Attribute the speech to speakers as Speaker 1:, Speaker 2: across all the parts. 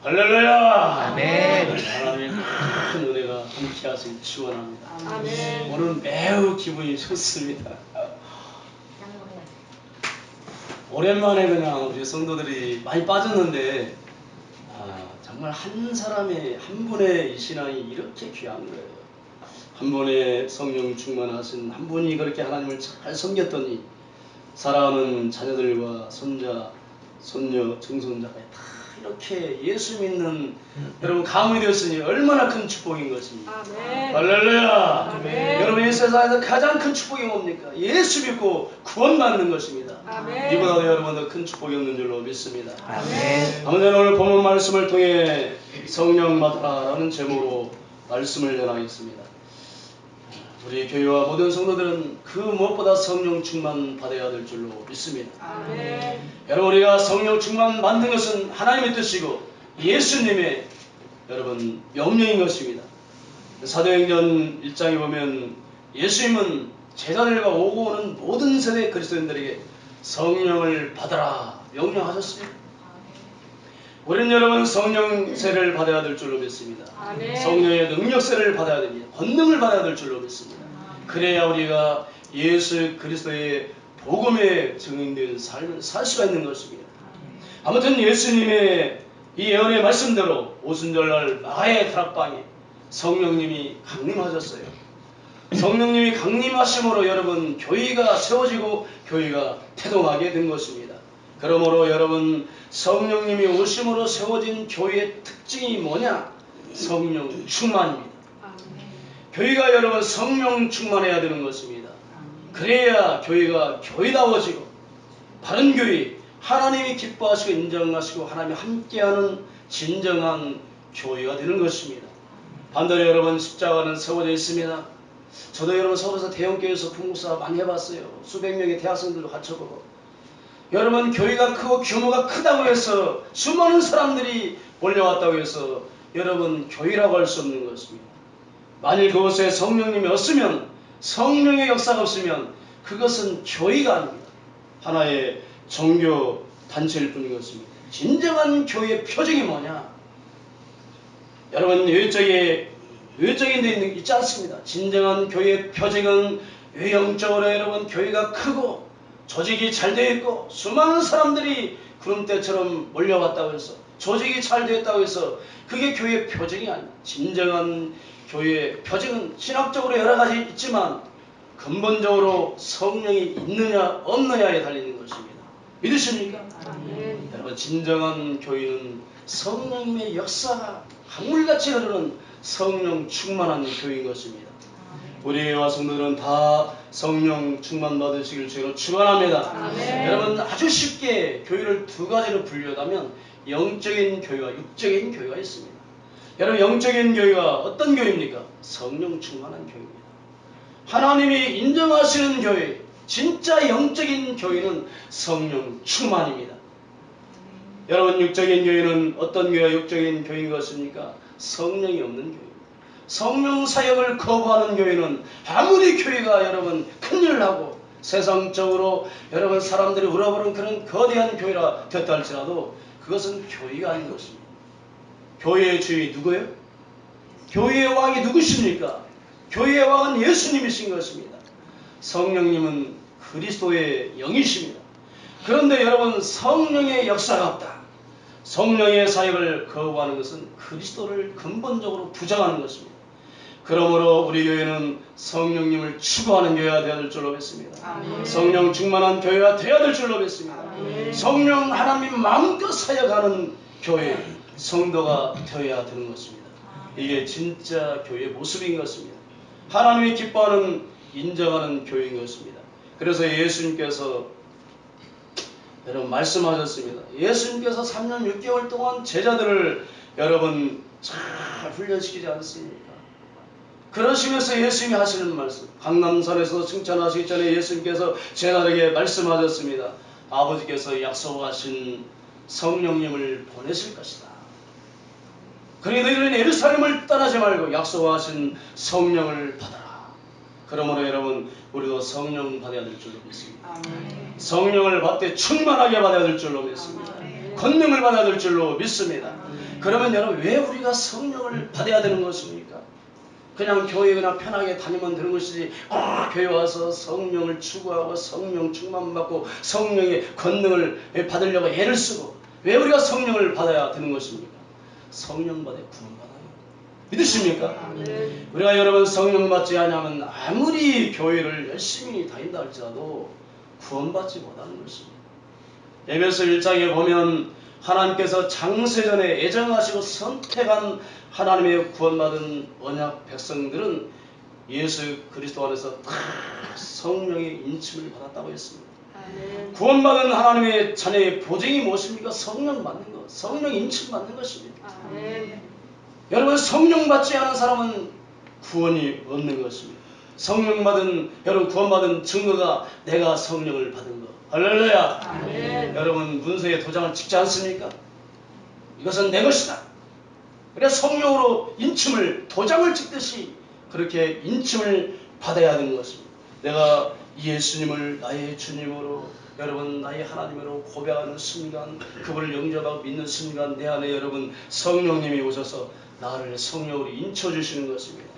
Speaker 1: 할렐루야.
Speaker 2: 아멘.
Speaker 1: 하나님의 큰 은혜가 함께하시길 축원합니다.
Speaker 3: 아멘.
Speaker 1: 오늘 매우 기분이 좋습니다. 오랜만에 그냥 우리 성도들이 많이 빠졌는데 정말 한 사람의 한 분의 이 신앙이 이렇게 귀한 거예요. 한 분의 성령 충만하신 한 분이 그렇게 하나님을 잘 섬겼더니 사랑하는 자녀들과 손자, 손녀, 증손자가 다 이렇게 예수 믿는 여러분 가문이 되었으니 얼마나 큰 축복인 것입니까?
Speaker 3: 아멘.
Speaker 1: 할렐루야.
Speaker 3: 아멘.
Speaker 1: 여러분 이 세상에서 가장 큰 축복이 뭡니까? 예수 믿고 구원받는 것입니다.
Speaker 3: 아멘.
Speaker 1: 이보다 여러분 더 큰 축복이 없는 줄로 믿습니다.
Speaker 2: 아멘.
Speaker 1: 아무튼 오늘 본문 말씀을 통해 성령 받아라는 제목으로 말씀을 전하겠습니다. 우리 교회와 모든 성도들은 그 무엇보다 성령 충만 받아야 될 줄로 믿습니다.
Speaker 3: 아멘.
Speaker 1: 여러분 우리가 성령 충만 받는 것은 하나님의 뜻이고 예수님의 여러분 명령인 것입니다. 사도행전 1장에 보면 예수님은 제자들과 오고 오는 모든 세대 그리스도인들에게 성령을 받아라 명령하셨습니다. 우리는 여러분 성령세를 받아야 될 줄로 믿습니다.
Speaker 3: 아멘.
Speaker 1: 성령의 능력세를 받아야 됩니다. 권능을 받아야 될 줄로 믿습니다. 그래야 우리가 예수 그리스도의 복음의 증인된 삶을 살 수가 있는 것입니다. 아무튼 예수님의 이 예언의 말씀대로 오순절날 마가의 다락방에 성령님이 강림하셨어요. 성령님이 강림하심으로 여러분 교회가 세워지고 교회가 태동하게 된 것입니다. 그러므로 여러분 성령님이 오심으로 세워진 교회의 특징이 뭐냐? 성령 충만입니다. 교회가 여러분 성령 충만해야 되는 것입니다. 그래야 교회가 교회다워지고 바른 교회, 하나님이 기뻐하시고 인정하시고 하나님이 함께하는 진정한 교회가 되는 것입니다. 반대로 여러분 십자가는 세워져 있습니다. 저도 여러분 서울에서 대형교회에서 부목사 많이 해봤어요. 수백 명의 대학생들도 갖춰보고 여러분 교회가 크고 규모가 크다고 해서 수많은 사람들이 몰려왔다고 해서 여러분 교회라고 할 수 없는 것입니다. 만일 그곳에 성령님이 없으면 성령의 역사가 없으면 그것은 교회가 아닙니다. 하나의 종교 단체일 뿐인 것입니다. 진정한 교회의 표징이 뭐냐? 여러분 외적인 데 있지 않습니다. 진정한 교회의 표징은 외형적으로 여러분 교회가 크고 조직이 잘 되어 있고 수많은 사람들이 구름대처럼 몰려왔다고 해서 조직이 잘 되었다고 해서 그게 교회의 표징이 아닙니다. 진정한 교회의 표징은 신학적으로 여러 가지 있지만 근본적으로 성령이 있느냐 없느냐에 달리는 것입니다. 믿으십니까?
Speaker 3: 아멘.
Speaker 1: 여러분 진정한 교회는 성령님의 역사가 강물같이 흐르는 성령 충만한 교회인 것입니다. 우리와 성도들은 다 성령 충만 받으시길 주로 축원합니다.
Speaker 3: 아멘.
Speaker 1: 여러분 아주 쉽게 교회를 두 가지로 분류하면 영적인 교회와 육적인 교회가 있습니다. 여러분 영적인 교회가 어떤 교회입니까? 성령 충만한 교회입니다. 하나님이 인정하시는 교회, 진짜 영적인 교회는 성령 충만입니다. 여러분 육적인 교회는 어떤 교회가 육적인 교회인 것입니까? 성령이 없는 교회입니다. 성령 사역을 거부하는 교회는 아무리 교회가 여러분 큰일을 하고 세상적으로 여러분 사람들이 울어버리는 그런 거대한 교회라 됐다 할지라도 그것은 교회가 아닌 것입니다. 교회의 주인이 누구예요? 교회의 왕이 누구십니까? 교회의 왕은 예수님이신 것입니다. 성령님은 그리스도의 영이십니다. 그런데 여러분 성령의 역사가 없다. 성령의 사역을 거부하는 것은 그리스도를 근본적으로 부정하는 것입니다. 그러므로 우리 교회는 성령님을 추구하는 교회가 되어야 될 줄로 믿습니다.
Speaker 3: 아멘.
Speaker 1: 성령 충만한 교회가 되어야 될 줄로 믿습니다.
Speaker 3: 아멘.
Speaker 1: 성령 하나님 마음껏 사역하는 교회, 성도가 되어야 되는 것입니다. 이게 진짜 교회의 모습인 것입니다. 하나님이 기뻐하는 인정하는 교회인 것입니다. 그래서 예수님께서 여러분 말씀하셨습니다. 예수님께서 3년 6개월 동안 제자들을 여러분 잘 훈련시키지 않습니까? 그러시면서 예수님이 하시는 말씀, 강남산에서 칭찬하시기 전에 예수님께서 제자들에게 말씀하셨습니다. 아버지께서 약속하신 성령님을 보내실 것이다. 그러니 너희는 예루살렘을 떠나지 말고 약속하신 성령을 받아라. 그러므로 여러분 우리도 성령 받아야 될 줄로 믿습니다.
Speaker 3: 아멘.
Speaker 1: 성령을 받되 충만하게 받아야 될 줄로 믿습니다.
Speaker 3: 아멘.
Speaker 1: 권능을 받아야 될 줄로 믿습니다. 그러면 여러분 왜 우리가 성령을 받아야 되는 것입니까? 그냥 교회 그냥 편하게 다니면 되는 것이지 교회 와서 성령을 추구하고 성령 충만 받고 성령의 권능을 받으려고 애를 쓰고 왜 우리가 성령을 받아야 되는 것입니까? 성령 받아 구원받아요. 믿으십니까? 우리가 여러분 성령 받지 않으면 아무리 교회를 열심히 다닌다 할지라도 구원받지 못하는 것입니다. 에베소 1장에 보면 하나님께서 장세전에 애정하시고 선택한 하나님의 구원받은 언약 백성들은 예수 그리스도 안에서 다 성령의 인침을 받았다고 했습니다. 구원받은 하나님의 자녀의 보증이 무엇입니까? 성령 받는 것, 성령 인침 받는 것입니다. 여러분 성령 받지 않은 사람은 구원이 없는 것입니다. 성령 받은 여러분 구원받은 증거가 내가 성령을 받은 것. 할렐루야. 여러분 문서에 도장을 찍지 않습니까? 이것은 내 것이다. 그래서 성령으로 인침을 도장을 찍듯이 그렇게 인침을 받아야 하는 것입니다. 내가 예수님을 나의 주님으로 여러분 나의 하나님으로 고백하는 순간 그분을 영접하고 믿는 순간 내 안에 여러분 성령님이 오셔서 나를 성령으로 인쳐주시는 것입니다.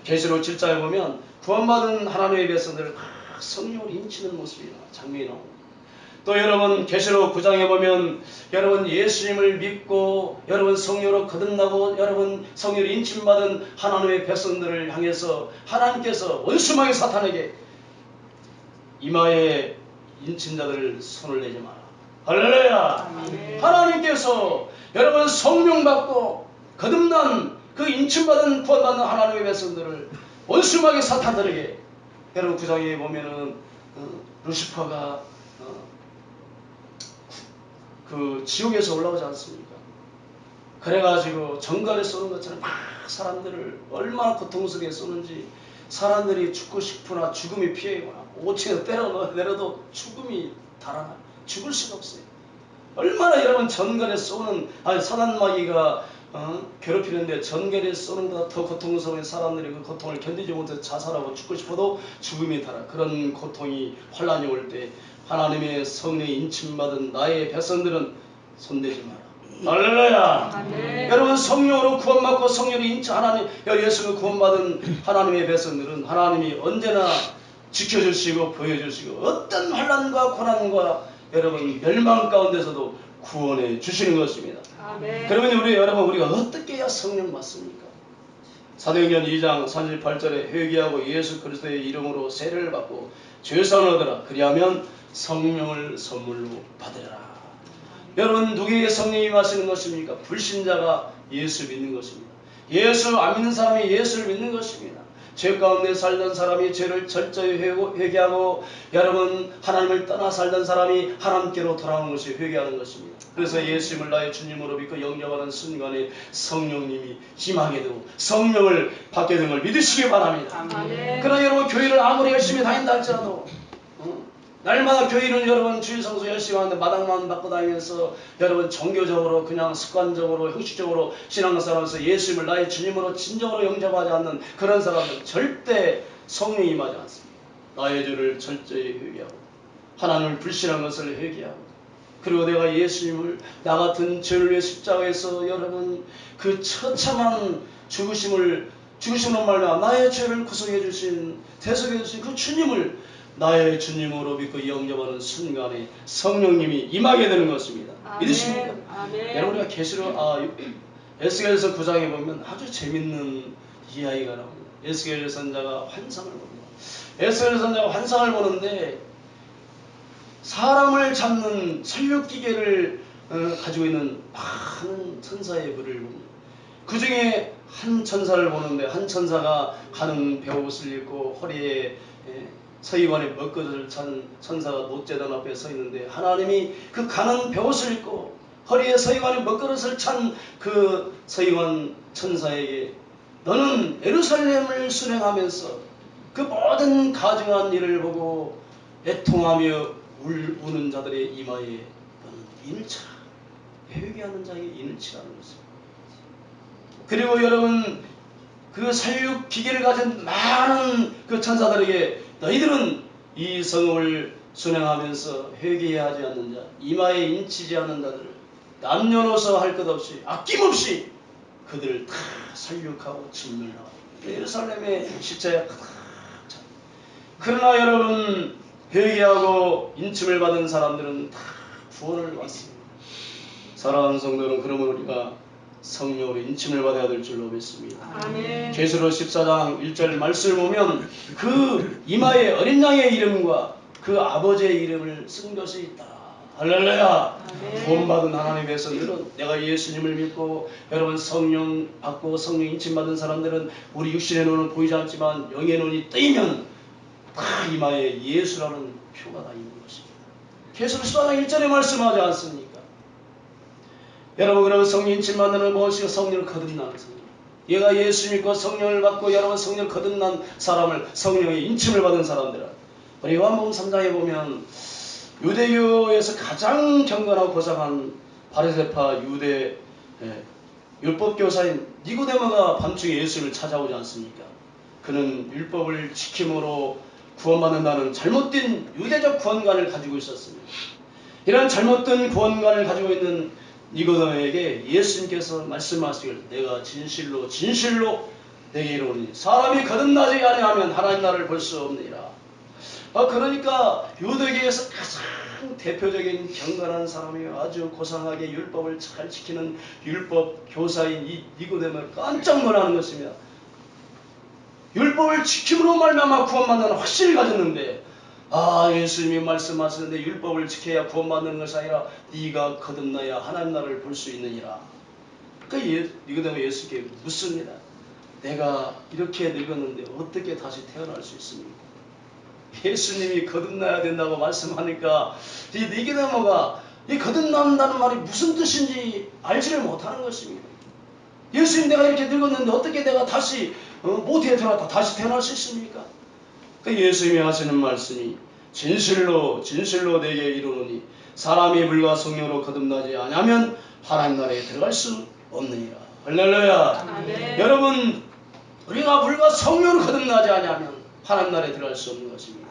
Speaker 1: 계시록 7장에 보면 구원받은 하나님의 백성들을 막 성령으로 인치는 모습이 장면이 나옵니다. 또 여러분 계시록 9장에 보면 여러분 예수님을 믿고 여러분 성령으로 거듭나고 여러분 성령으로 인침받은 하나님의 백성들을 향해서 하나님께서 원수마귀 사탄에게 이마에 인친자들을 손을 내지 마라. 할렐루야. 하나님께서 여러분 성령 받고 거듭난 그 인침받은 구원받는 하나님의 백성들을 원수마귀 사탄들에게 여러분 9장에 보면은 루시퍼가 그 지옥에서 올라오지 않습니까? 그래가지고 정갈에 쏘는 것처럼 막 사람들을 얼마나 고통스럽게 쏘는지 사람들이 죽고 싶으나 죽음이 피해거나 5층에서 때려 내려도 죽음이 달아나 죽을 수가 없어요. 얼마나 여러분 전갈에 쏘는 사단마귀가 괴롭히는데 전갈에 쏘는 것보다 더 고통스러운 사람들이 그 고통을 견디지 못해서 자살하고 죽고 싶어도 죽음이 달아. 그런 고통이 환란이 올 때 하나님의 성령의 인침받은 나의 백성들은 손대지 마라. 할렐루야. 여러분 성령으로 구원받고 성령으로 인치 하나님 예수로 구원받은 하나님의 백성들은 하나님이 언제나 지켜주시고 보여주시고 어떤 환란과 고난과 여러분 멸망 가운데서도 구원해 주시는 것입니다. 그러면 여러분 우리가 어떻게 해야 성령 받습니까? 사도행전 2장 38절에 회개하고 예수 그리스도의 이름으로 세례를 받고 죄사함을 얻으라. 그리하면 성령을 선물로 받으라. 여러분 누구에게 성령이 임하시는 것입니까? 불신자가 예수 믿는 것입니다. 예수 안 믿는 사람이 예수를 믿는 것입니다. 죄 가운데 살던 사람이 죄를 철저히 회개하고 여러분 하나님을 떠나 살던 사람이 하나님께로 돌아오는 것이 회개하는 것입니다. 그래서 예수님을 나의 주님으로 믿고 영접하는 순간에 성령님이 임하게 되고 성령을 받게 되는 걸 믿으시기 바랍니다. 그러나 여러분 교회를 아무리 열심히 다닌다 할지라도 날마다 교회는 여러분 주일 성수 열심히 하는데 마당만 받고 다니면서 여러분 종교적으로 그냥 습관적으로 형식적으로 신앙생활하면서 예수님을 나의 주님으로 진정으로 영접하지 않는 그런 사람은 절대 성령이 임하지 않습니다. 나의 죄를 철저히 회개하고 하나님을 불신한 것을 회개하고 그리고 내가 예수님을 나 같은 죄를 위해 십자가에서 여러분 그 처참한 죽으심으로 말미암아 나의 죄를 구속해 주신 대속해 주신 그 주님을 나의 주님으로 믿고 영접하는 순간에 성령님이 임하게 되는 것입니다. 믿으십니까? 여러분 우리가 계시록 에스겔서 9장에 보면 아주 재밌는 이야기가 나옵니다. 에스겔 선자가 환상을 봅니다. 에스겔 선자가 환상을 보는데 사람을 잡는 설육기계를 가지고 있는 많은 천사의 글을 봅니다. 그 중에 한 천사를 보는데 한 천사가 가는 베옷을 입고 허리에 서기관의 먹것을 찬 천사가 노제단 앞에 서 있는데 하나님이 그 가는 베옷을 입고 허리에 서기관의 먹그릇을 찬 그 서기관 천사에게 너는 예루살렘을 순행하면서 그 모든 가증한 일을 보고 애통하며 우는 자들의 이마에 너는 인을 치라. 회개하는 자에게 인을 치라는 것입니다. 그리고 여러분 그 살육 기계를 가진 많은 그 천사들에게 너희들은 이 성읍을 순행하면서 회개하지 않는 자, 이마에 인치지 않는 자들을 남녀노소 할 것 없이 아낌없이 그들을 다 살육하고 진멸하고 예루살렘의 십자가에 가득 차. 그러나 여러분 회개하고 인침을 받은 사람들은 다 구원을 받습니다. 사랑하는 성도는 그러면 우리가 성령으로 인침을 받아야 될 줄로 믿습니다.
Speaker 3: 아멘.
Speaker 1: 계시록 14장 1절 말씀을 보면 그 이마에 어린 양의 이름과 그 아버지의 이름을 쓴 것이 있다. 할렐루야.
Speaker 3: 아멘.
Speaker 1: 구원받은 하나님께서 늘은 내가 예수님을 믿고 여러분 성령 받고 성령 인침 받은 사람들은 우리 육신의 눈은 보이지 않지만 영의 눈이 뜨이면 다 이마에 예수라는 표가 다 있는 것입니다. 계시록 14장 1절에 말씀하지 않습니까? 여러분 그러면 성령 인침 받는 무엇이고 성령을 거듭나는 성령. 얘가 예수 믿고 성령을 받고 여러분 성령을 거듭난 사람을 성령의 인침을 받은 사람들은 우리 요한복음 3장에 보면 유대교에서 가장 경건하고 고상한 바리새파 유대 율법교사인 니고데모가 밤중에 예수를 찾아오지 않습니까? 그는 율법을 지킴으로 구원받는다는 잘못된 유대적 구원관을 가지고 있었습니다. 이런 잘못된 구원관을 가지고 있는 니고데모에게 예수님께서 말씀하시길 내가 진실로 진실로 내게 이르노니 사람이 거듭나지 아니하면 하나님 나라를 볼 수 없느니라. 그러니까 유대교에서 가장 대표적인 경건한 사람이 아주 고상하게 율법을 잘 지키는 율법 교사인 이 니고데모를 깜짝 놀라는 것입니다. 율법을 지킴으로 말미암아 구원받는 확신을 가졌는데 예수님이 말씀하시는데 율법을 지켜야 구원받는 것이 아니라 네가 거듭나야 하나님 나라를 볼 수 있느니라. 그러니까 니고데모 예수께 묻습니다. 내가 이렇게 늙었는데 어떻게 다시 태어날 수 있습니까? 예수님이 거듭나야 된다고 말씀하니까 이 니고데모가 이 거듭난다는 말이 무슨 뜻인지 알지를 못하는 것입니다. 예수님 내가 이렇게 늙었는데 어떻게 내가 다시 모태에 들어왔다 다시 태어날 수 있습니까? 예수님이 하시는 말씀이 진실로 진실로 내게 이르노니 사람이 불과 성령으로 거듭나지 아니하면 하나님 나라에 들어갈 수 없느니라. 할렐루야.
Speaker 3: 아멘.
Speaker 1: 여러분 우리가 불과 성령으로 거듭나지 아니하면 하나님 나라에 들어갈 수 없는 것입니다.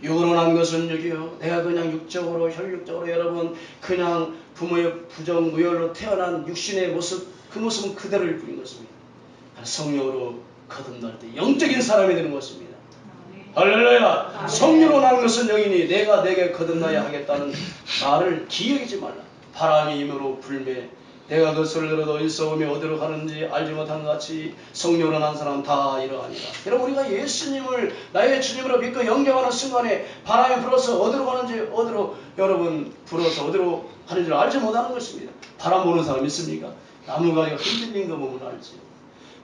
Speaker 1: 육으로 난 것은 육이요 내가 그냥 육적으로 혈육적으로 여러분 그냥 부모의 부정무혈로 태어난 육신의 모습 그 모습은 그대로일 뿐인 것입니다. 성령으로 거듭날 때 영적인 사람이 되는 것입니다. 할렐루야. 성령으로 난 것은 영이니 내가 내게 거듭나야 하겠다는 말을 기억이지 말라. 바람이 임으로 불매 내가 그 소리를 들어도 어디서 오며 어디로 가는지 알지 못한 것 같이 성령으로 난 사람은 다 이러하니라. 여러분 우리가 예수님을 나의 주님으로 믿고 영접하는 순간에 바람이 불어서 어디로 가는지 어디로 여러분 불어서 어디로 가는지를 알지 못하는 것입니다. 바람 보는 사람 있습니까? 나무가지가 흔들린 거 보면 알지.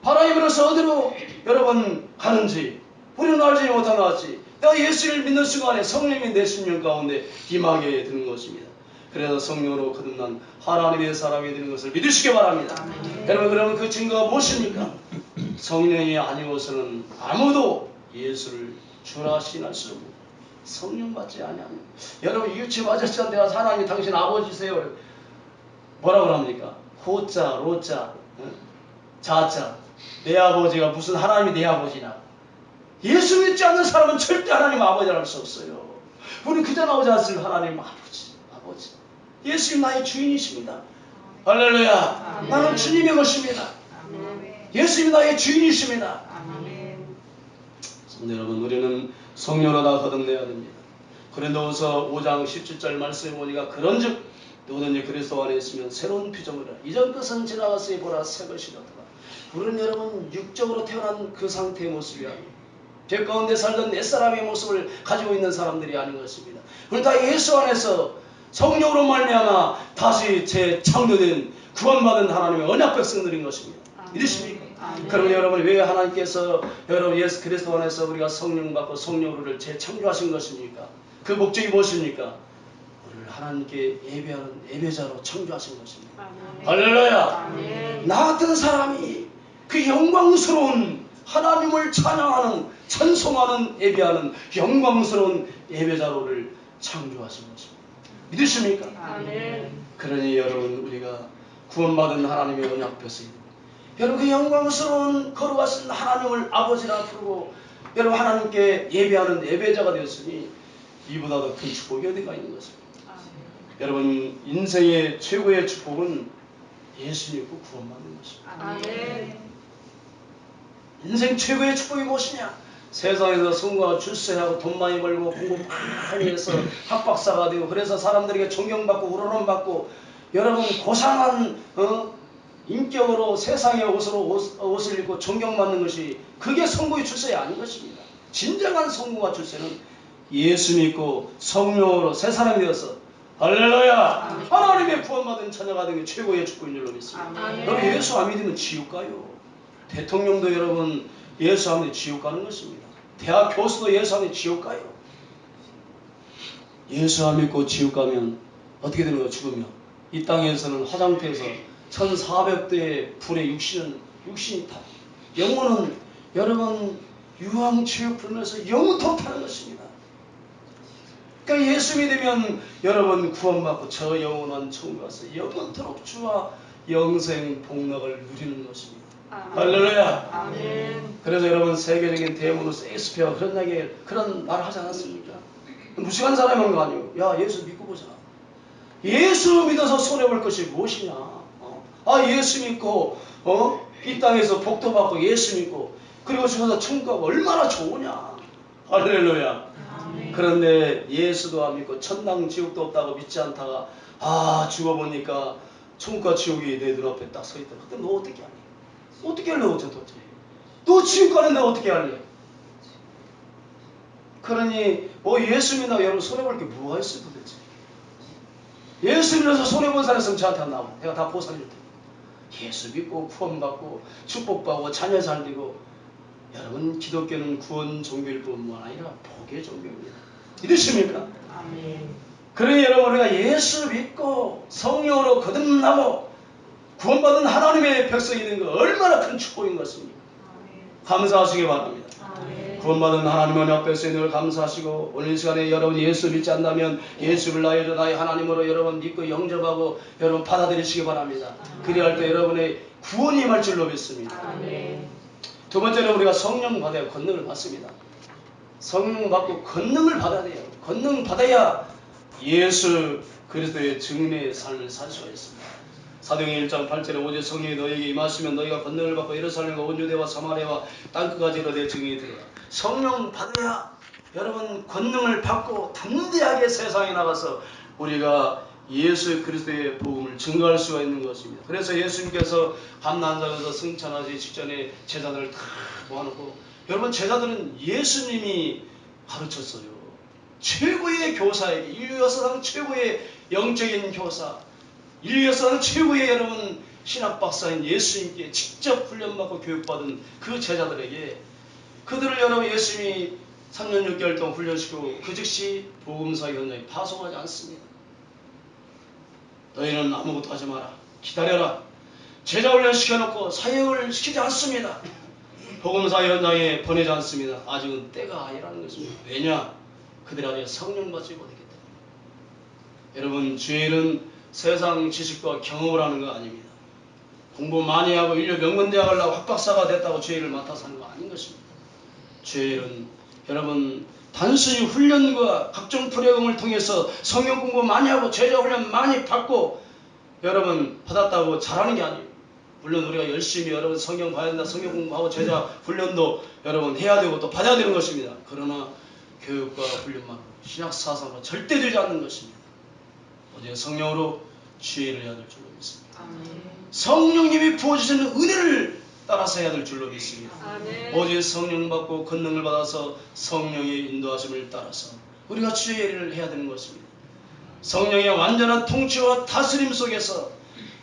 Speaker 1: 바람이 불어서 어디로 여러분 가는지 우리는 알지 못한 것 같이 내가 예수를 믿는 순간에 성령이 내 심령 가운데 임하게 되는 것입니다. 그래서 성령으로 거듭난 하나님의 사람이 되는 것을 믿으시기 바랍니다. 여러분 그러면 그 증거가 무엇입니까? 성령이 아니고서는 아무도 예수를 주라 신할 수 없고 성령 받지 아니하면 여러분 유치부 아저씨한테 가서 하나님 당신 아버지세요. 뭐라고 합니까? 호자 로자 자자 내 아버지가 무슨 하나님이 내 아버지냐. 예수 믿지 않는 사람은 절대 하나님 아버지를 할 수 없어요. 우리 그저 나오지 않습니까? 하나님 아버지. 예수님 나의 주인이십니다. 할렐루야.
Speaker 3: 아멘.
Speaker 1: 나는 주님의 것입니다.
Speaker 3: 아멘.
Speaker 1: 예수님이 나의 주인이십니다.
Speaker 3: 아멘.
Speaker 1: 성도 여러분 우리는 성령으로 다 거듭내야 됩니다. 고린도후서 5장 17절 말씀해 보니까 그런즉 누구든지 그리스도 안에 있으면 새로운 피조물이라 이전 것은 지나갔으니 보라 새 것이 되었더라. 우리는 여러분 육적으로 태어난 그 상태의 모습이 아니에요. 죄 가운데 살던 옛사람의 모습을 가지고 있는 사람들이 아닌 것입니다. 우리 다 예수 안에서 성령으로 말미암아 다시 재창조된 구원받은 하나님의 언약 백성들인 것입니다. 믿으십니까? 그러면 여러분 왜 하나님께서 여러분 예수 그리스도 안에서 우리가 성령 받고 성령으로를 재창조하신 것입니까? 그 목적이 무엇입니까? 우리를 하나님께 예배하는 예배자로 창조하신 것입니다. 할렐루야.
Speaker 3: 아멘.
Speaker 1: 나 같은 사람이 그 영광스러운 하나님을 찬양하는 찬송하는 예배하는 영광스러운 예배자로를 창조하신 것입니다. 믿으십니까?
Speaker 3: 아멘.
Speaker 1: 그러니 여러분 우리가 구원받은 하나님의 언약 백성입니다. 여러분 그 영광스러운 거룩하신 하나님을 아버지라 부르고 여러분 하나님께 예배하는 예배자가 되었으니 이보다 더 큰 축복이 어디가 있는 것입니까? 여러분 인생의 최고의 축복은 예수 믿고 구원받는 것입니다.
Speaker 3: 아멘.
Speaker 1: 인생 최고의 축복이 무엇이냐? 세상에서 성공하고 출세하고 돈 많이 벌고 공부 많이 해서 학박사가 되고 그래서 사람들에게 존경받고 우러nom받고 여러분 고상한 인격으로 세상의 옷을 입고 존경받는 것이 그게 성공의 출세이 아닌 것입니다. 진정한 성공과 출세는 예수 믿고 성령으로 새 사람이 되어서 할렐루야 하나님의 구원받은 자녀가 되는 게 최고의 축복인 줄로 믿습니다.
Speaker 3: 아멘.
Speaker 1: 여러분 예수 안 믿으면 지옥 가요. 대통령도 여러분 예수 안 믿으면 지옥 가는 것입니다. 대학 교수도 예수 안 믿으면 지옥 가요. 예수 안 믿고 지옥 가면 어떻게 되는 거예요? 죽으면 이 땅에서는 화장터에서 1400대의 불의 육신이 타. 영혼은 여러분 유황치유 불면서 영원토록 타는 것입니다. 그러니까 예수 믿으면 여러분 구원받고 저 영원한 천국 가서 영원토록 주와 영생 복락을 누리는 것입니다. 할렐루야.
Speaker 3: 아멘.
Speaker 1: 그래서 여러분 세계적인 대문으로 세익스피어가 그런 말을 하지 않았습니까? 무식한 사람이 한 거 아니에요. 야 예수 믿고 보자. 예수 믿어서 손해볼 것이 무엇이냐. 예수 믿고 이 땅에서 복도 받고 예수 믿고 그리고 죽어서 천국 가고 얼마나 좋으냐. 할렐루야. 그런데 예수도 안 믿고 천당 지옥도 없다고 믿지 않다가 죽어보니까 천국과 지옥이 내 눈앞에 딱 서 있다. 그때 너 어떻게 하니? 어떻게 할래 어째 도대체? 너 지옥 가는데 어떻게 할래? 그러니 예수 믿나 여러분 손해볼 게 뭐가 있어요 도대체? 예수 믿어서 손해본 사람 있으면 저한테 안 나와. 내가 다 보상해 줄 테니까. 예수 믿고 구원받고 축복받고 자녀 잘 되고 여러분 기독교는 구원 종교일 뿐만 아니라 복의 종교입니다. 믿으십니까?
Speaker 3: 아멘.
Speaker 1: 그러니 여러분 우리가 예수 믿고 성령으로 거듭나고 구원받은 하나님의 백성이 되는 거 얼마나 큰 축복인 것입니까? 감사하시기 바랍니다.
Speaker 3: 아멘.
Speaker 1: 구원받은 하나님의 앞에서 늘 감사하시고 오늘 이 시간에 여러분 예수 믿지 않다면 예수를 나의 하나님으로 여러분 믿고 영접하고 여러분 받아들이시기 바랍니다. 그리할 때 여러분의 구원이 임할 줄로 믿습니다.
Speaker 3: 아멘.
Speaker 1: 두 번째는 우리가 성령 받아야 권능을 받습니다. 성령 받고 권능을 받아야 돼요. 권능 받아야 예수 그리스도의 증인의 삶을 살 수가 있습니다. 사도행전 1장 8절에 오직 성령이 너희에게 임하시면 너희가 권능을 받고 예루살렘과 온 유대와 사마리아와 땅끝까지 내 증인이 되리라. 성령 받아야 여러분 권능을 받고 담대하게 세상에 나가서 우리가 예수 그리스도의 복음을 증거할 수가 있는 것입니다. 그래서 예수님께서 감난산에서 승천하기 직전에 제자들을 다 모아놓고 여러분 제자들은 예수님이 가르쳤어요. 최고의 교사에게 인류 역사상 최고의 영적인 교사 인류 역사상 최고의 여러분 신학 박사인 예수님께 직접 훈련받고 교육받은 그 제자들에게 그들을 여러분 예수님이 3년 6개월 동안 훈련시키고 그 즉시 복음사 현장에 파송하지 않습니다. 너희는 아무것도 하지 마라. 기다려라. 제자 훈련 시켜놓고 사역을 시키지 않습니다. 복음사 현장에 보내지 않습니다. 아직은 때가 아니라는 것입니다. 왜냐? 그들이 아직 성령 받지 못했기 때문에. 여러분 주의 일은 세상 지식과 경험을 하는 거 아닙니다. 공부 많이 하고 인류 명문대학 가려고 학박사가 됐다고 주의 일을 맡아서 하는 거 아닌 것입니다. 주의 일은 여러분 단순히 훈련과 각종 프로그램을 통해서 성경 공부 많이 하고 제자 훈련 많이 받고 여러분 받았다고 잘하는 게 아니에요. 물론 우리가 열심히 여러분 성경 봐야 된다, 성경 공부하고 제자 훈련도 여러분 해야 되고 또 받아야 되는 것입니다. 그러나 교육과 훈련만 신약 사상으로 절대 되지 않는 것입니다. 오직 성령으로 지혜를 해야 될 줄로 믿습니다. 성령님이 부어주시는 은혜를 따라서 해야 될 줄로 믿습니다. 오직 성령 받고 권능을 받아서 성령의 인도하심을 따라서 우리가 주의 일을 해야 되는 것입니다. 성령의 완전한 통치와 다스림 속에서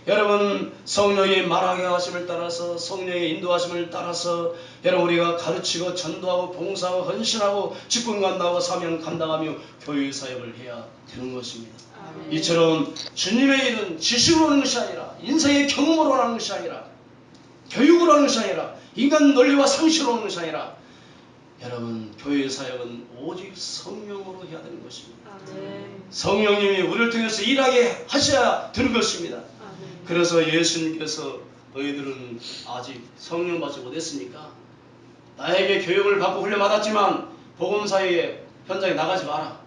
Speaker 1: 여러분 성령의 말하게 하심을 따라서 성령의 인도하심을 따라서 여러분 우리가 가르치고 전도하고 봉사하고 헌신하고 직분 감당하고 사명 감당하며 교회 사역을 해야 되는 것입니다. 이처럼 주님의 일은 지식으로 하는 것이 아니라 인생의 경험으로 하는 것이 아니라 교육으로 하는 것이 아니라 인간 논리와 상식으로 하는 것이 아니라 여러분 교회 사역은 오직 성령으로 해야 되는 것입니다. 성령님이 우리를 통해서 일하게 하셔야 되는 것입니다. 그래서 예수님께서 너희들은 아직 성령 받지 못했으니까 나에게 교육을 받고 훈련 받았지만 복음사의 현장에 나가지 마라.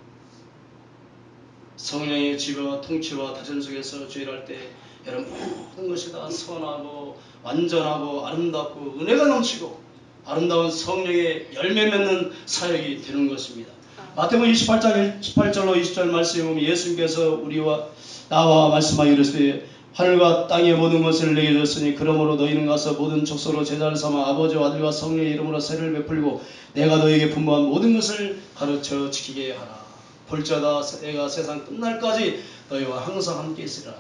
Speaker 1: 성령의 지배와 통치와 다전 속에서 주일을 할 때 여러분 모든 것이 다 선하고 완전하고 아름답고 은혜가 넘치고 아름다운 성령의 열매 맺는 사역이 되는 것입니다. 마태복음 28장 18절로 20절 말씀에 보면 예수님께서 우리와 나와 말씀하여 이르시되 하늘과 땅의 모든 것을 내게 줬으니 그러므로 너희는 가서 모든 족속으로 제자를 삼아 아버지와 아들과 성령의 이름으로 세례를 베풀고 내가 너희에게 분부한 모든 것을 가르쳐 지키게 하라. 볼지어다 내가 세상 끝날까지 너희와 항상 함께 있으리라.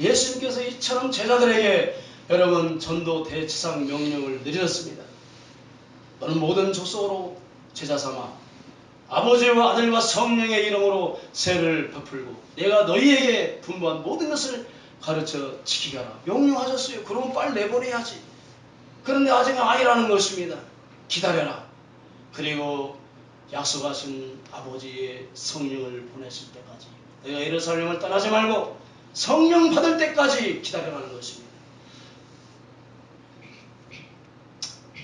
Speaker 1: 예수님께서 이처럼 제자들에게 여러분 전도 대지상 명령을 내리셨습니다. 너는 모든 족속으로 제자 삼아 아버지와 아들과 성령의 이름으로 세례를 베풀고 내가 너희에게 분부한 모든 것을 가르쳐 지키게 하라. 명령하셨어요. 그러면 빨리 내보내야지. 그런데 아직 아니라는 것입니다. 기다려라. 그리고 약속하신 아버지의 성령을 보내실 때까지 너희가 예루살렘을 떠나지 말고 성령 받을 때까지 기다려라는 것입니다.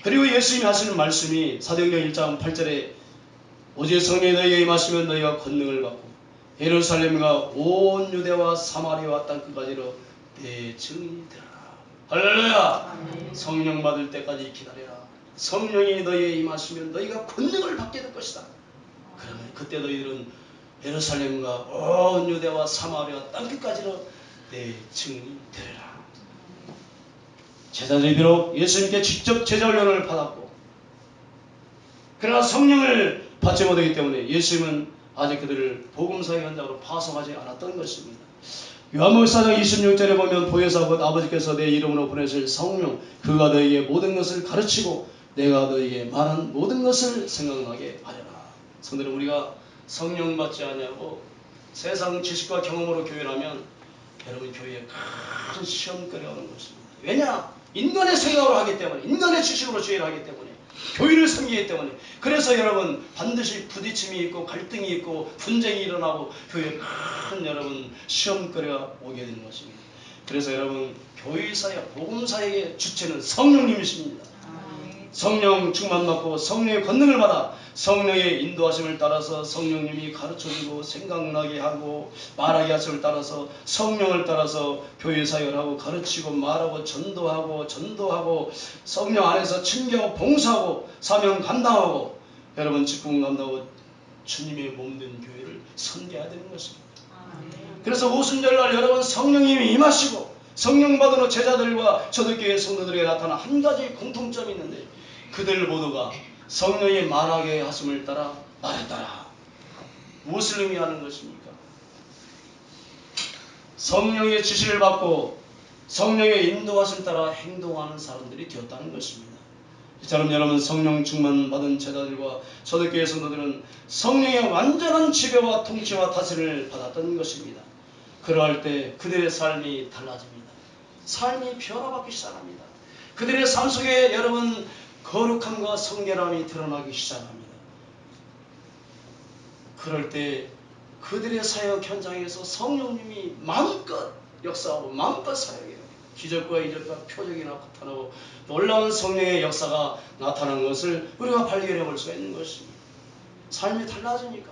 Speaker 1: 그리고 예수님이 하시는 말씀이 사도행전 1장 8절에 오직 성령이 너희에게 임하시면 너희가 권능을 받고 예루살렘과 온 유대와 사마리아와 땅끝까지로 내 증인이 되라. 할렐루야.
Speaker 3: 아멘.
Speaker 1: 성령 받을 때까지 기다려라. 성령이 너희에게 임하시면 너희가 권능을 받게 될 것이다. 그러면 그때 너희들은 예루살렘과 온 유대와 사마리아 땅끝까지로 내 증인이 되리라. 제자들이 비록 예수님께 직접 제자 훈련을 받았고 그러나 성령을 받지 못하기 때문에 예수님은 아직 그들을 복음사의 현장으로 파송하지 않았던 것입니다. 요한복음 4장 26절에 보면 보혜사 곧 아버지께서 내 이름으로 보내실 성령 그가 너희에게 모든 것을 가르치고 내가 너희에게 말한 모든 것을 생각나게 하리라. 성도는 우리가 성령 받지 않냐고 세상 지식과 경험으로 교회를 하면 여러분 교회에 큰 시험거리가 오는 것입니다. 왜냐? 인간의 생각으로 하기 때문에 인간의 지식으로 주의를 하기 때문에 교회를 섬기기 때문에 그래서 여러분 반드시 부딪힘이 있고 갈등이 있고 분쟁이 일어나고 교회에 큰 여러분 시험거리가 오게 되는 것입니다. 그래서 여러분 교회사역 복음사역의 주체는 성령님이십니다. 성령 충만 받고 성령의 권능을 받아 성령의 인도하심을 따라서 성령님이 가르쳐주고 생각나게 하고 말하게 하심을 따라서 성령을 따라서 교회 사역을 하고 가르치고 말하고 전도하고 성령 안에서 친교하고 봉사하고 사명 감당하고 여러분 직분 감당하고 주님의 몸된 교회를 섬겨야 되는 것입니다. 그래서 오순절날 여러분 성령님이 임하시고 성령 받은 후 제자들과 초대교회 성도들에게 나타난 한 가지 공통점이 있는데 그들 모두가 성령이 말하게 하심을 따라 말했더라. 무엇을 의미하는 것입니까? 성령의 지시를 받고 성령의 인도하심 따라 행동하는 사람들이 되었다는 것입니다. 이처럼 여러분 성령 충만 받은 제자들과 초대교회 성도들은 성령의 완전한 지배와 통치와 다스림을 받았던 것입니다. 그러할 때 그들의 삶이 달라집니다. 삶이 변화받기 시작합니다. 그들의 삶 속에 여러분 거룩함과 성결함이 드러나기 시작합니다. 그럴 때 그들의 사역 현장에서 성령님이 마음껏 역사하고 마음껏 사역해요. 기적과 이적과 표적이 나타나고 놀라운 성령의 역사가 나타나는 것을 우리가 발견해 볼 수가 있는 것입니다. 삶이 달라지니까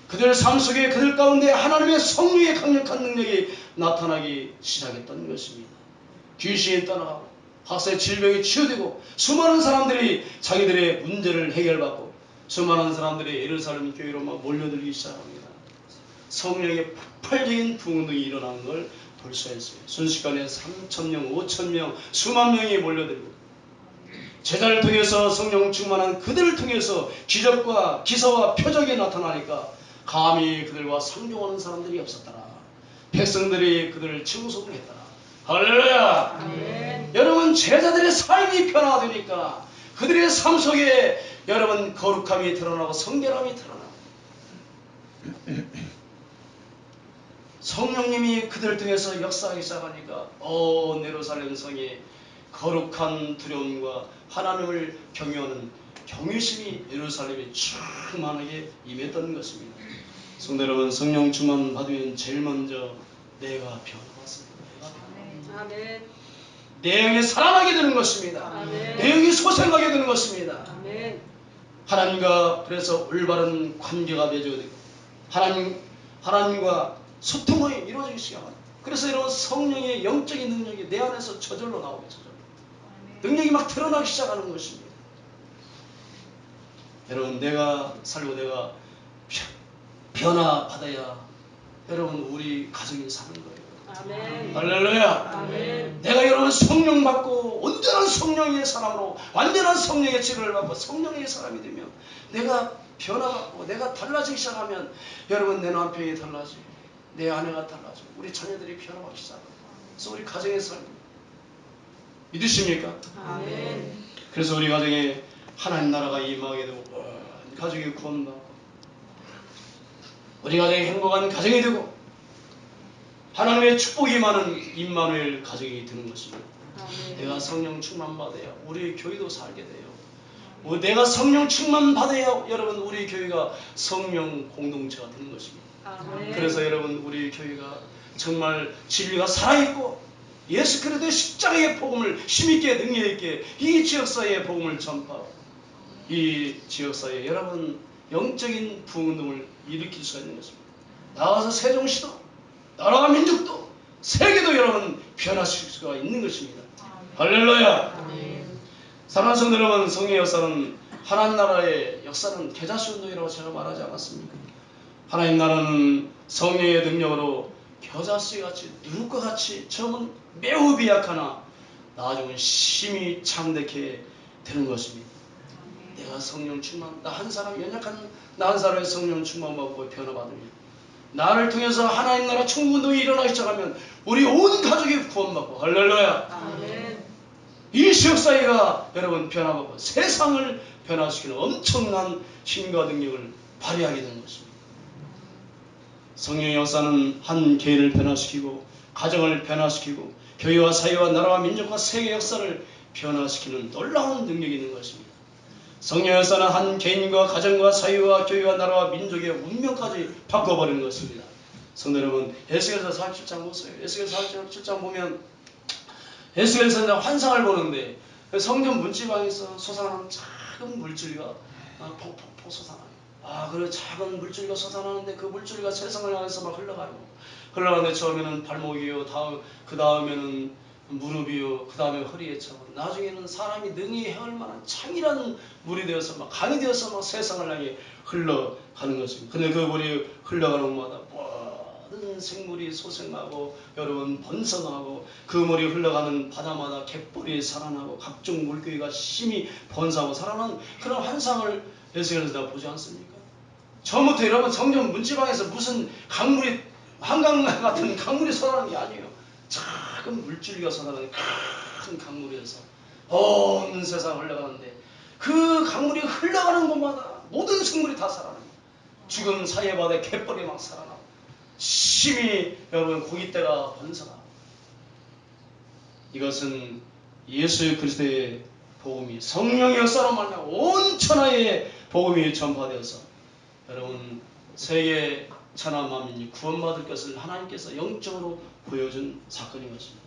Speaker 1: 그들의 삶 속에 그들 가운데 하나님의 성령의 강력한 능력이 나타나기 시작했던 것입니다. 귀신이 떠나가고 학사의 질병이 치유되고 수많은 사람들이 자기들의 문제를 해결받고 수많은 사람들이 예루살렘 교회로 막 몰려들기 시작합니다. 성령의 폭발적인 부흥이 일어나는 걸 볼 수가 있어요. 순식간에 3,000명, 5,000명, 수만 명이 몰려들고 제자를 통해서 성령 충만한 그들을 통해서 기적과 기사와 표적이 나타나니까 감히 그들과 상종하는 사람들이 없었더라. 백성들이 그들을 칭송을 했더라. 할렐루야.
Speaker 3: 아멘.
Speaker 1: 여러분 제자들의 삶이 변화되니까 그들의 삶 속에 여러분 거룩함이 드러나고 성결함이 드러나고 성령님이 그들을 통해서 역사하기 시작하니까 예루살렘 성에 거룩한 두려움과 하나님을 경외하는 경외심이 예루살렘에 충만하게 임했던 것입니다. 성도 여러분 성령 충만 받으면 제일 먼저 내가 변화받습니다.
Speaker 3: 아멘.
Speaker 1: 내 영이 살아나게 되는 것입니다.
Speaker 3: 아멘.
Speaker 1: 내 영이 소생하게 되는 것입니다.
Speaker 3: 아멘.
Speaker 1: 하나님과 그래서 올바른 관계가 맺어지고 하나님과 소통이 이루어지기 시작합니다. 그래서 여러분 성령의 영적인 능력이 내 안에서 저절로 나오게 저절로 능력이 막 드러나기 시작하는 것입니다. 여러분 내가 살고 내가 변화받아야 여러분 우리 가정이 사는 거예요.
Speaker 3: 아멘.
Speaker 1: 할렐루야.
Speaker 3: 아멘.
Speaker 1: 내가 여러분 성령 받고 온전한 성령의 사람으로 완전한 성령의 지혜를 받고 성령의 사람이 되면 내가 변화받고 내가 달라지기 시작하면 여러분 내 남편이 달라지고 내 아내가 달라지고 우리 자녀들이 변화받기 시작합니다. 그래서 우리 가정의 삶 믿으십니까?
Speaker 3: 아멘.
Speaker 1: 그래서 우리 가정에 하나님 나라가 임하게 되고 가족이 구원받고 우리 가정이 행복한 가정이 되고 하나님의 축복이 많은 임마누엘 가정이 되는 것입니다.
Speaker 3: 아멘.
Speaker 1: 내가 성령 충만 받아야 우리 교회도 살게 돼요. 내가 성령 충만 받아야 여러분 우리 교회가 성령 공동체가 되는 것입니다.
Speaker 3: 아멘.
Speaker 1: 그래서 여러분 우리 교회가 정말 진리가 살아있고 예수 그리스도의 십자가의 복음을 힘있게 능력있게 이 지역사회의 복음을 전파하고 이 지역사회에 여러분 영적인 부흥운동을 일으킬 수가 있는 것입니다. 나와서 세종시도 나라와 민족도 세계도 여러분 변화시킬 수가 있는 것입니다. 할렐루야.
Speaker 3: 아멘.
Speaker 1: 사랑하는 성도 여러분, 성령의 역사는 하나님 나라의 역사는 겨자씨 운동이라고 제가 말하지 않았습니까? 하나님 나라는 성령의 능력으로 겨자씨같이 누룩과 같이 처음은 매우 미약하나 나중은 심히 창대케 되는 것입니다. 내가 성령 충만, 나 한 사람 연약한 나 한 사람의 성령 충만 받고 변화받으면 나를 통해서 하나님 나라 천국운동이 일어나기 시작하면 우리 온 가족이 구원받고 할렐루야.
Speaker 3: 아멘.
Speaker 1: 이 지역사회가 여러분 변화받고 세상을 변화시키는 엄청난 힘과 능력을 발휘하게 되는 것입니다. 성령의 역사는 한 개인을 변화시키고 가정을 변화시키고 교회와 사회와 나라와 민족과 세계 역사를 변화시키는 놀라운 능력이 있는 것입니다. 성령의 역사는 한 개인과 가정과 사회와 교회와 나라와 민족의 운명까지 바꿔버리는 것입니다. 성도 여러분, 에스겔서 47장 보세요. 에스겔서 47장 보면 에스겔서 환상을 보는데 성전 문지방에서 솟아나는 작은 물줄기가 폭폭폭 솟아나요. 그리고 작은 물줄기가 솟아나는데 그 물줄기가 세상을 향해서 막 흘러가요. 흘러가는데 처음에는 발목이요, 그 다음에는 무릎이요, 그 다음에 허리에 차고 나중에는 사람이 능히 헤을 만한 창이라는 물이 되어서 막 강이 되어서 막 세상을 향해 흘러가는 것입니다. 그런데 그 물이 흘러가는 곳마다 모든 생물이 소생하고 여러분 번성하고 그 물이 흘러가는 바다마다 갯벌이 살아나고 각종 물고기가 심히 번성하고 살아나는 그런 환상을 에스겔에서 보지 않습니까? 처음부터 여러분 성전 문지방에서 무슨 강물이 한강 같은 강물이 솟아나는 게 아니에요. 작은 물줄기가 솟아나는 큰 강물에서 온 세상을 흘러가는데 그 강물이 흘러가는 곳마다 모든 생물이 다 살아납니다. 죽은 사해바다에 갯벌이 막 살아나고 심히 여러분 고깃대가 번성하고 이것은 예수 그리스도의 복음이 성령의 역사로 말미암아 온 천하에 복음이 전파되어서 여러분 세계 천하 만민이 구원받을 것을 하나님께서 영적으로 보여준 사건인 것입니다.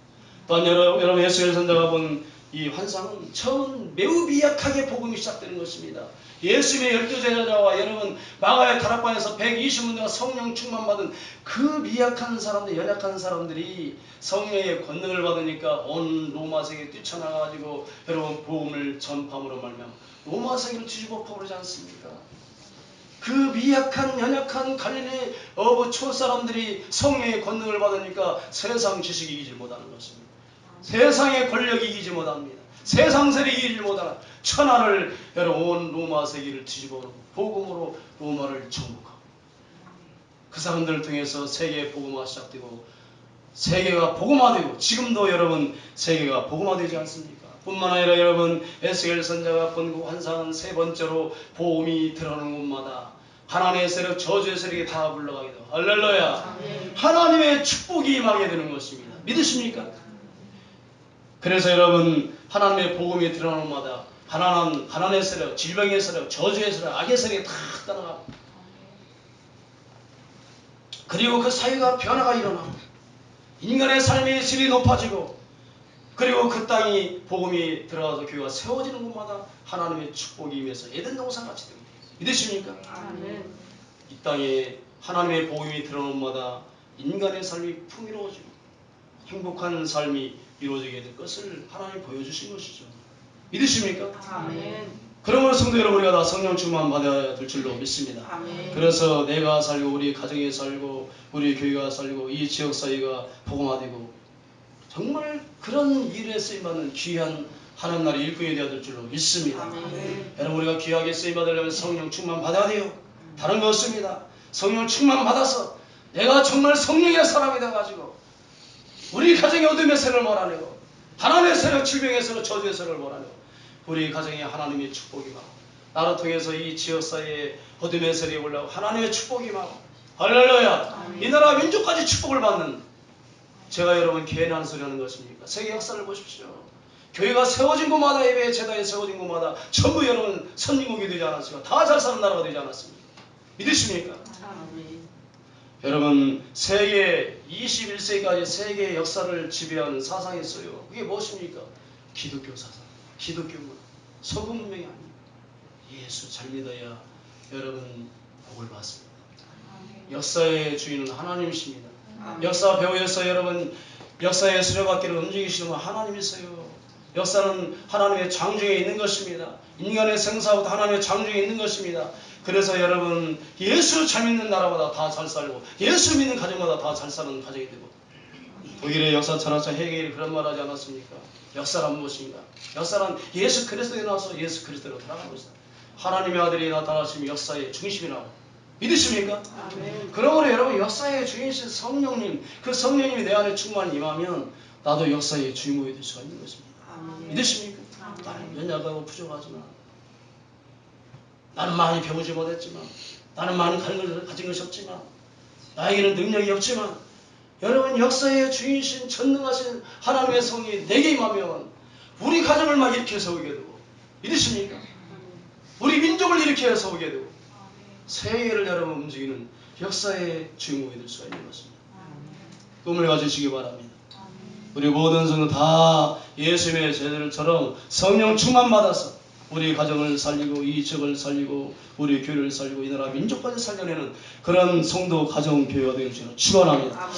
Speaker 1: 또한 여러분 에스겔 선자가 본 이 환상은 처음 매우 미약하게 복음이 시작되는 것입니다. 예수님의 12제자와 여러분 마가의 다락방에서 120문제가 성령 충만받은 그 미약한 사람들, 연약한 사람들이 성령의 권능을 받으니까 온 로마 세계에 뛰쳐나가가지고 여러분 복음을 전파함으로 말미암아 로마 세계를 뒤집어 퍼버리지 않습니까? 그 미약한 연약한 갈릴리 어부 촌사람들이 성령의 권능을 받으니까 세상 지식이 이기지 못하는 것입니다. 세상의 권력이 이기지 못합니다. 세상 세력이 이기지 못하는 천하를 여러분 온 로마 세계를 뒤집어 놓고 복음으로 로마를 정복하고 그 사람들을 통해서 세계의 복음화가 시작되고 세계가 복음화되고 지금도 여러분 세계가 복음화되지 않습니까? 뿐만 아니라 여러분 에스겔 선자가 본 그 환상은 세 번째로 복음이 들어가는 곳마다 하나님의 세력, 저주의 세력이 다 물러가게 되고 할렐루야. 하나님의 축복이 임하게 되는 것입니다. 믿으십니까? 그래서 여러분 하나님의 복음이 들어가는 곳마다 가난의 세력, 질병의 세력, 저주의 세력, 악의 세력이 다 떠나가고 그리고 그 사회가 변화가 일어나고 인간의 삶의 질이 높아지고 그리고 그 땅이 복음이 들어가서 교회가 세워지는 곳마다 하나님의 축복이 임해서 에덴 동산같이 됩니다. 믿으십니까?
Speaker 3: 아멘.
Speaker 1: 이 땅에 하나님의 복음이 드러나는 마다 인간의 삶이 풍요로워지고 행복한 삶이 이루어지게 될 것을 하나님 보여주신 것이죠. 믿으십니까?
Speaker 3: 아멘.
Speaker 1: 그러므로 성도 여러분, 우리가 다 성령 충만 받아야 될 줄로 믿습니다.
Speaker 3: 아멘.
Speaker 1: 그래서 내가 살고 우리 가정에 살고 우리 교회가 살고 이 지역사회가 복음화되고 정말 그런 일에 쓰임받는 귀한 하나님 나라의 일꾼이 되어야 될 줄로 믿습니다.
Speaker 3: 아멘.
Speaker 1: 여러분, 우리가 귀하게 쓰임받으려면 성령 충만 받아야 돼요. 다른 거 없습니다. 성령 충만 받아서 내가 정말 성령의 사람이 되어가지고 우리 가정의 어둠의 세를 몰아내고 하나님의 세력 질병의 세력 저주의 세력을 몰아내고 우리 가정에 하나님의 축복이 임하고 나를 통해서 이 지역사회에 어둠의 세력이 올라오고 하나님의 축복이 임하고 할렐루야. 이 나라 민족까지 축복을 받는, 제가 여러분 개인하는 소리 하는 것입니까? 세계 역사를 보십시오. 교회가 세워진 곳마다, 예배 재단이 세워진 곳마다 전부 여러분 선진국이 되지 않았습니까? 다 잘 사는 나라가 되지 않았습니까? 믿으십니까?
Speaker 3: 아멘.
Speaker 1: 여러분, 세계 21세기까지 세계의 역사를 지배하는 사상이 있어요. 그게 무엇입니까? 기독교 사상, 기독교 문화, 서구 문명이 아닙니다. 예수 잘 믿어야 여러분 복을 받습니다. 역사의 주인은 하나님이십니다. 역사 배우에서 여러분 역사의 수레바퀴를 움직이시는 건 하나님이세요. 역사는 하나님의 장중에 있는 것입니다. 인간의 생사부터 하나님의 장중에 있는 것입니다. 그래서 여러분 예수 잘 믿는 나라보다 다 잘 살고 예수 믿는 가정마다 다 잘 사는 가정이 되고, 독일의 역사 철학자 헤겔이 그런 말 하지 않았습니까? 역사란 무엇인가? 역사란 예수 그리스도에 나와서 예수 그리스도로 돌아가는 것이다. 하나님의 아들이 나타나시면 역사의 중심이라고 믿으십니까?
Speaker 3: 아멘.
Speaker 1: 그러므로 여러분 역사의 주인이신 성령님, 그 성령님이 내 안에 충만 임하면 나도 역사의 주인공이 될 수가 있는 것입니다.
Speaker 3: 아멘.
Speaker 1: 믿으십니까? 나는 연약하고 부족하지만, 나는 많이 배우지 못했지만, 나는 많은 가진 것이 없지만, 나에게는 능력이 없지만, 여러분 역사의 주인이신 전능하신 하나님의 성이 내게 임하면 우리 가정을 막 일으켜 세우게 되고, 믿으십니까? 우리 민족을 일으켜 세우게 되고 세계를 여러분 움직이는 역사의 주인공이 될 수가 있는 것입니다. 꿈을 가지시기 바랍니다. 우리 모든 성도 다 예수님의 제자들처럼 성령 충만 받아서 우리 가정을 살리고 이 지역을 살리고 우리 교회를 살리고 이 나라 민족까지 살려내는 그런 성도 가정 교회가 되길 주로 축원합니다.